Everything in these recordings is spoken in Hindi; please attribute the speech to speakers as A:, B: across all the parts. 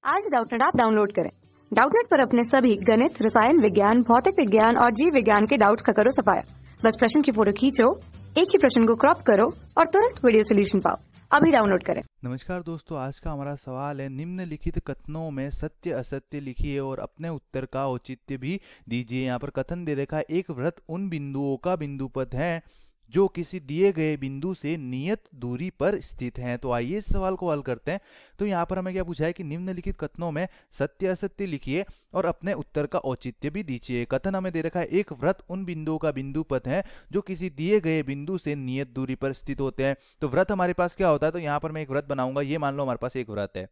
A: आज डाउटनेट ऐप डाउनलोड करें। डाउटनेट पर अपने सभी गणित, रसायन विज्ञान, भौतिक विज्ञान और जीव विज्ञान के डाउट्स का करो सफाया। बस प्रश्न की फोटो खींचो, एक ही प्रश्न को क्रॉप करो और तुरंत वीडियो सोल्यूशन पाओ। अभी डाउनलोड करें।
B: नमस्कार दोस्तों, आज का हमारा सवाल है निम्नलिखित कथनों में सत्य असत्य लिखिए और अपने उत्तर का औचित्य भी दीजिए। यहाँ पर कथन दे रखा है, एक वृत्त उन बिंदुओं का बिंदुपथ है जो किसी दिए गए बिंदु से नियत दूरी पर स्थित हैं। तो आइए इस सवाल को हल करते हैं। तो यहाँ पर हमें क्या पूछा है कि निम्नलिखित कथनों में सत्य असत्य लिखिए और अपने उत्तर का औचित्य भी दीजिए। कथन हमें दे रखा है, एक वृत्त उन बिंदुओं का बिंदुपथ है जो किसी दिए गए बिंदु से नियत दूरी पर स्थित होते हैं। तो वृत्त हमारे पास क्या होता है, तो यहाँ पर मैं एक वृत्त बनाऊंगा। ये मान लो हमारे पास एक वृत्त है।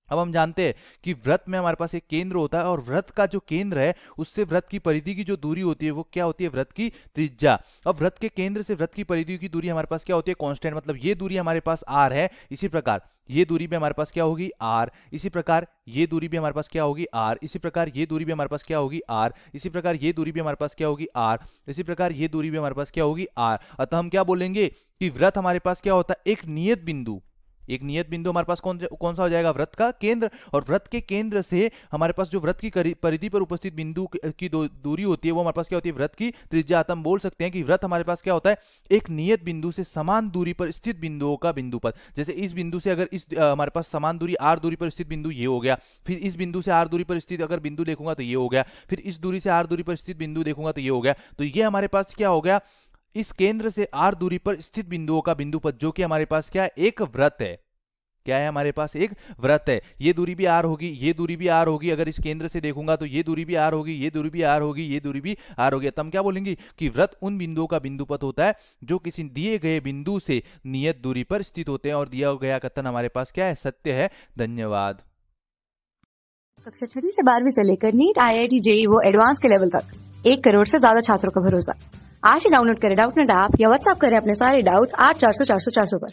B: अब हम जानते हैं कि वृत्त में हमारे पास एक केंद्र होता है और वृत्त का जो केंद्र है उससे वृत्त की परिधि की जो दूरी होती है वो क्या होती है, वृत्त की त्रिज्या। अब वृत्त के केंद्र से वृत्त की परिधि की दूरी हमारे पास क्या होती है, कांस्टेंट। मतलब ये दूरी हमारे पास r है, इसी प्रकार ये दूरी भी हमारे पास क्या होगी, r। इसी प्रकार ये दूरी भी हमारे पास क्या होगी, r। इसी प्रकार ये दूरी भी हमारे पास क्या होगी, r। इसी प्रकार ये दूरी भी हमारे पास क्या होगी, r। इसी प्रकार ये दूरी भी हमारे पास क्या होगी, r। अतः हम क्या बोलेंगे कि वृत्त हमारे पास क्या होता है, एक नियत बिंदु। एक नियत बिंदु हमारे पास कौन सा हो जाएगा, वृत्त का केंद्र। और वृत्त के केंद्र से हमारे पास जो वृत्त की परिधि पर उपस्थित बिंदु की दूरी होती है वो हमारे पास क्या होती है, वृत्त की त्रिज्या। हम बोल सकते हैं कि वृत्त हमारे पास क्या होता है, एक नियत बिंदु से समान दूरी पर स्थित बिंदुओं का बिंदुपथ। जैसे इस बिंदु से अगर इस हमारे पास समान दूरी r दूरी पर स्थित बिंदु ये हो गया, फिर इस बिंदु से r दूरी पर स्थित अगर बिंदु देखूंगा तो ये हो गया, फिर इस दूरी से r दूरी पर स्थित बिंदु देखूंगा तो ये हो गया। तो ये हमारे पास क्या हो गया, इस केंद्र से r दूरी पर स्थित बिंदुओं का बिंदुपथ, जो कि हमारे पास क्या है, एक वृत्त है। क्या है, हमारे पास एक वृत्त है। ये दूरी भी r होगी, ये दूरी भी r होगी। अगर इस केंद्र से देखूंगा तो ये दूरी भी r होगी, ये दूरी भी r होगी, ये दूरी भी r होगी। तो हम क्या बोलेंगे कि वृत्त उन बिंदुओं का बिंदुपथ होता है जो किसी दिए गए बिंदु से नियत दूरी पर स्थित होते हैं। और दिया गया कथन हमारे पास क्या है, सत्य है। धन्यवाद।
A: कक्षा 6 से 12वीं से लेकर नीट, IIT, JEE वो एडवांस के लेवल तक 1 करोड़ से ज्यादा छात्रों का भरोसा। आज ही डाउनलोड करें डाउटनेट ऐप या व्हाट्सएप करें अपने सारे डाउट्स 8400 400 400 पर।